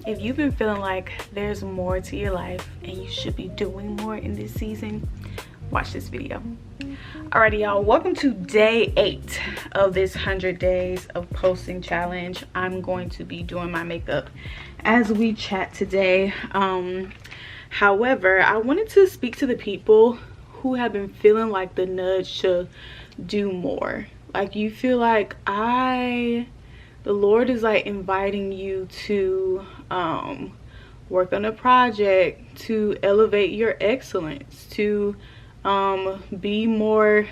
If you've been feeling like there's more to your life and you should be doing more in this season, watch this video. Alrighty, y'all, welcome to day 8 of this 100 days of posting challenge. I'm going to be doing my makeup as we chat today. However, I wanted to speak to the people who have been feeling like the nudge to do more. Like, you feel like the Lord is like inviting you to work on a project, to elevate your excellence, to be more,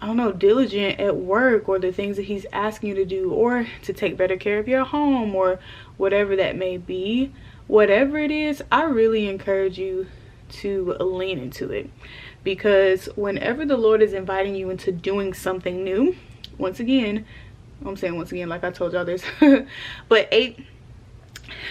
I don't know, diligent at work, or the things that he's asking you to do, or to take better care of your home, or whatever that may be. Whatever it is, I really encourage you to lean into it, because whenever the Lord is inviting you into doing something new, once again, I'm saying once again like I told y'all this, but 8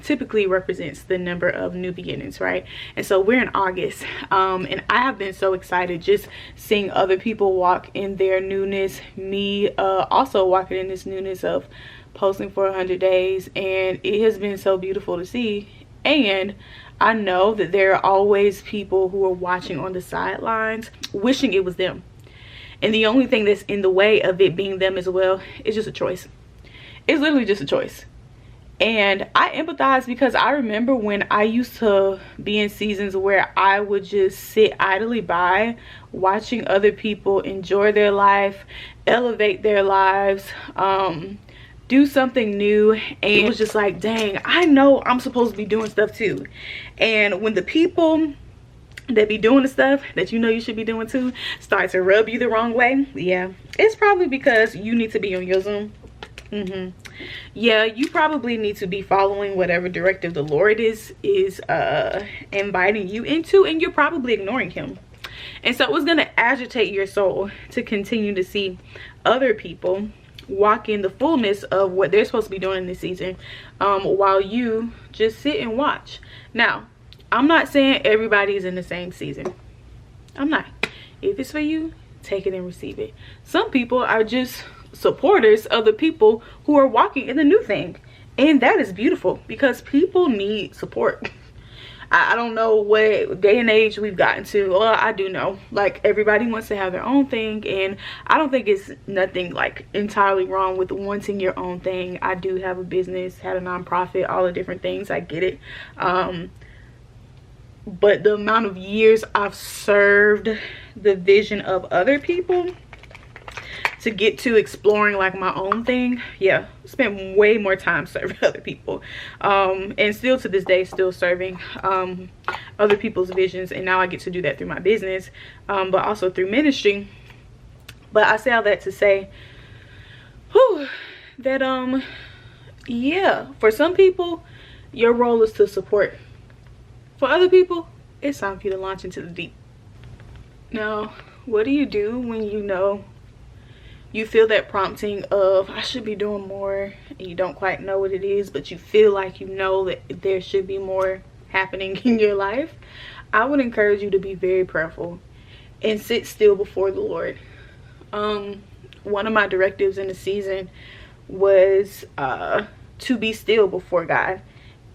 typically represents the number of new beginnings, right? And so we're in August, and I have been so excited just seeing other people walk in their newness, me also walking in this newness of posting for 100 days, and it has been so beautiful to see. And I know that there are always people who are watching on the sidelines wishing it was them, and the only thing that's in the way of it being them as well is just a choice. It's literally just a choice. And I empathize, because I remember when I used to be in seasons where I would just sit idly by watching other people enjoy their life, elevate their lives, do something new, and it was just like, dang, I know I'm supposed to be doing stuff too. And when the people that be doing the stuff that you know you should be doing too start to rub you the wrong way, yeah, it's probably because you need to be on your Zoom. Yeah, you probably need to be following whatever directive the Lord is inviting you into, and you're probably ignoring him. And so it's going to agitate your soul to continue to see other people walk in the fullness of what they're supposed to be doing in this season, while you just sit and watch. Now, I'm not saying everybody's in the same season. I'm not. If it's for you, take it and receive it. Some people are just supporters of the people who are walking in the new thing, and that is beautiful, because people need support. I don't know what day and age we've gotten to. Well, I do know, like, everybody wants to have their own thing, and I don't think it's nothing like entirely wrong with wanting your own thing. I do have a business, had a nonprofit, all the different things. I get it. But the amount of years I've served the vision of other people to get to exploring like my own thing, yeah, spent way more time serving other people, and still to this day still serving other people's visions. And now I get to do that through my business, but also through ministry. But I say all that to say, that yeah, for some people your role is to support. For other people, it's time for you to launch into the deep. Now, what do you do when you feel that prompting of, I should be doing more, and you don't quite know what it is, but you feel like you know that there should be more happening in your life? I would encourage you to be very prayerful and sit still before the Lord. One of my directives in the season was to be still before God.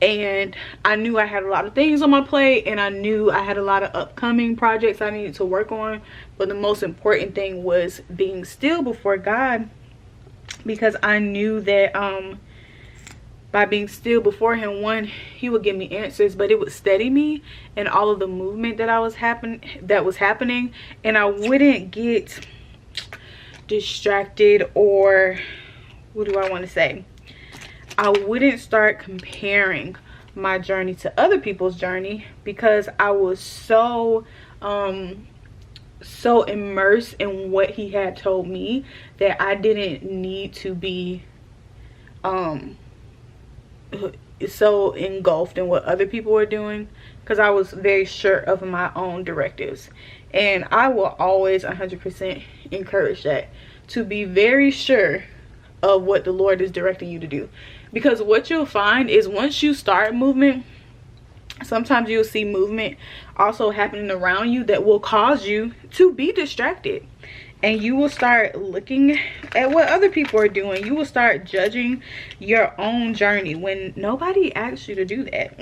And I knew I had a lot of things on my plate, and I knew I had a lot of upcoming projects I needed to work on. But the most important thing was being still before God, because I knew that by being still before him, one, he would give me answers, but it would steady me in all of the movement that was happening, and I wouldn't get distracted, or what do I want to say? I wouldn't start comparing my journey to other people's journey, because I was so immersed in what he had told me that I didn't need to be so engulfed in what other people were doing, because I was very sure of my own directives. And I will always 100% encourage that, to be very sure of what the Lord is directing you to do. Because what you'll find is, once you start movement, sometimes you'll see movement also happening around you that will cause you to be distracted. and you will start looking at what other people are doing. You will start judging your own journey when nobody asked you to do that.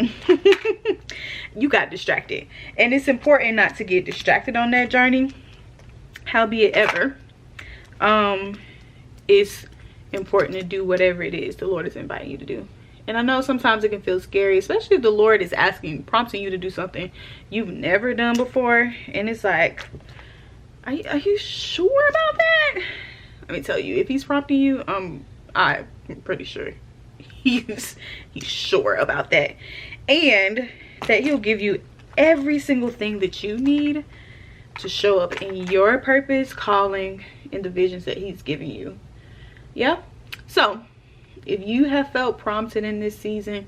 You got distracted, and it's important not to get distracted on that journey. Howbeit ever, it's important to do whatever it is the Lord is inviting you to do. And I know sometimes it can feel scary, especially if the Lord is prompting you to do something you've never done before, and it's like, are you sure about that? Let me tell you, if he's prompting you, I'm pretty sure he's sure about that, and that he'll give you every single thing that you need to show up in your purpose, calling, and the visions that he's giving you. Yeah. So if you have felt prompted in this season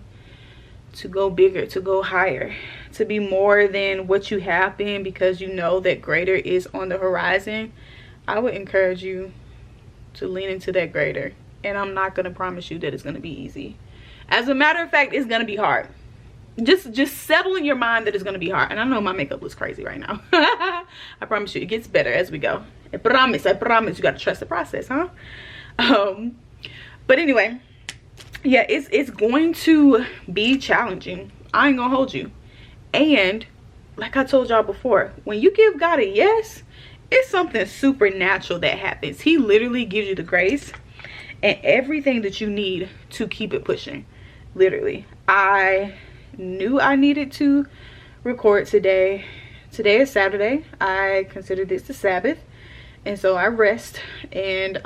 to go bigger, to go higher, to be more than what you have been, because you know that greater is on the horizon, I would encourage you to lean into that greater. And I'm not going to promise you that it's going to be easy. As a matter of fact, it's going to be hard. Just settle in your mind that it's going to be hard. And I know my makeup looks crazy right now. I promise you, it gets better as we go. I promise. You got to trust the process, huh? But anyway, yeah, it's going to be challenging. I ain't gonna hold you. And like I told y'all before, when you give God a yes, it's something supernatural that happens. He literally gives you the grace and everything that you need to keep it pushing. Literally, I knew I needed to record today. Today is Saturday. I consider this the Sabbath, and so I rest, and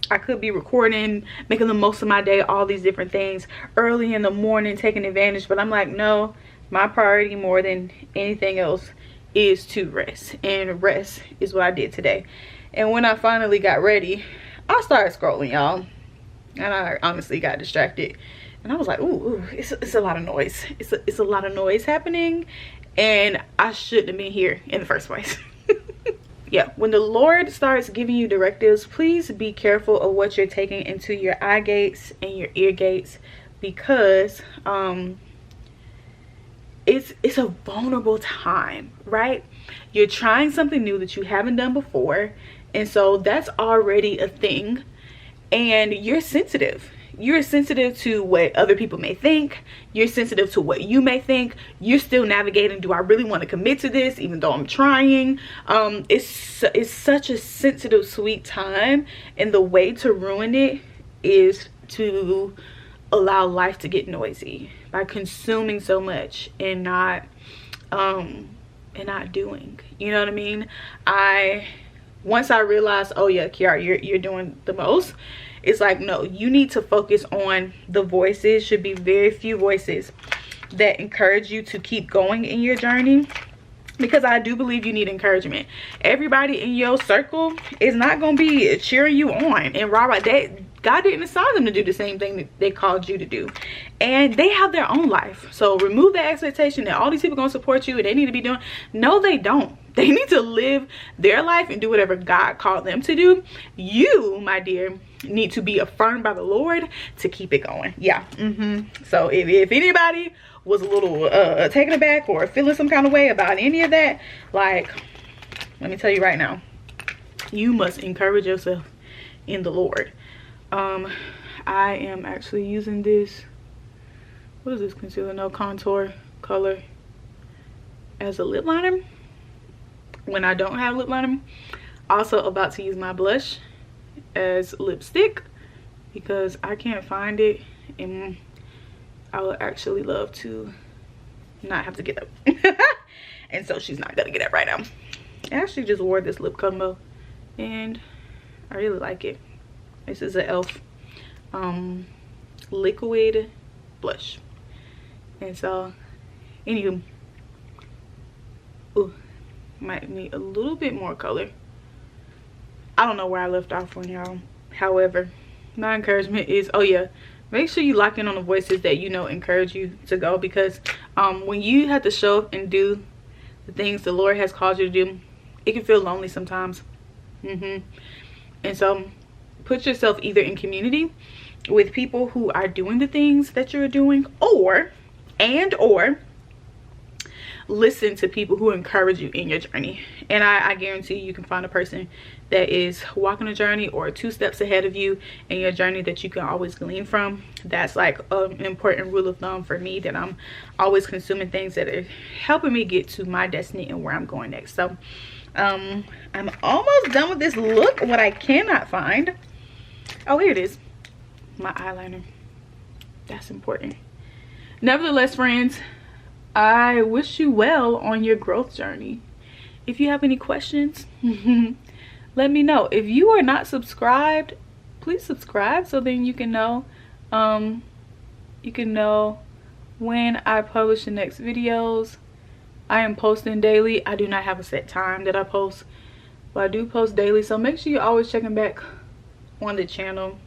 I could be recording, making the most of my day, all these different things early in the morning, taking advantage, but I'm like, no, my priority more than anything else is to rest, and rest is what I did today. And when I finally got ready, I started scrolling, y'all, and I honestly got distracted, and I was like, ooh, it's a lot of noise. It's a lot of noise happening, and I shouldn't have been here in the first place. Yeah, when the Lord starts giving you directives, please be careful of what you're taking into your eye gates and your ear gates, because it's a vulnerable time, right? You're trying something new that you haven't done before, and so that's already a thing, and you're sensitive. You're sensitive to what other people may think. You're sensitive to what you may think. You're still navigating, do I really want to commit to this even though I'm trying? It's such a sensitive, sweet time, and the way to ruin it is to allow life to get noisy by consuming so much and not doing. You know what I mean? Once I realized, oh yeah, Kiara, you're doing the most, it's like, no, you need to focus on the voices. Should be very few voices that encourage you to keep going in your journey, because I do believe you need encouragement. Everybody in your circle is not going to be cheering you on and rah-rah. God didn't assign them to do the same thing that they called you to do, and they have their own life. So remove that expectation that all these people are going to support you and they need to be doing. No, they don't. They need to live their life and do whatever God called them to do. You, my dear, need to be affirmed by the Lord to keep it going. Yeah. So if anybody was a little taken aback or feeling some kind of way about any of that, like, let me tell you right now, you must encourage yourself in the Lord. I am actually using this, what is this concealer, no contour color, as a lip liner when I don't have lip liner. Also about to use my blush as lipstick because I can't find it, and I would actually love to not have to get up. And so she's not gonna get up right now. I actually just wore this lip combo and I really like it. This is an e.l.f. liquid blush. And so, anywho, ooh, might need a little bit more color. I don't know where I left off on y'all. However, my encouragement is, oh yeah, make sure you lock in on the voices that you know encourage you to go, because when you have to show up and do the things the Lord has called you to do, it can feel lonely sometimes. And so put yourself either in community with people who are doing the things that you're doing, or listen to people who encourage you in your journey. And I guarantee you can find a person that is walking a journey or 2 steps ahead of you in your journey that you can always glean from. That's like an important rule of thumb for me, that I'm always consuming things that are helping me get to my destiny and where I'm going next. So I'm almost done with this look. What I cannot find, oh, here it is, my eyeliner. That's important. Nevertheless, friends, I wish you well on your growth journey. If you have any questions, let me know. If you are not subscribed, please subscribe so then you can know when I publish the next videos. I am posting daily. I do not have a set time that I post, but I do post daily, so make sure you're always checking back on the channel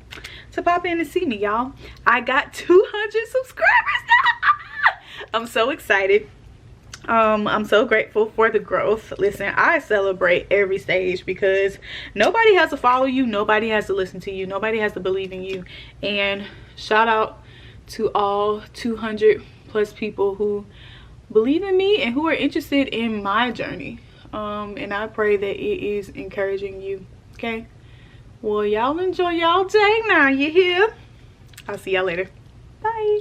to pop in and see me, y'all. I got 200 subscribers now. I'm so excited. I'm so grateful for the growth. Listen, I celebrate every stage because nobody has to follow you, nobody has to listen to you, nobody has to believe in you. And shout out to all 200 plus people who believe in me and who are interested in my journey. And I pray that it is encouraging you. Okay, well, y'all enjoy y'all day now. You hear? I'll see y'all later. Bye.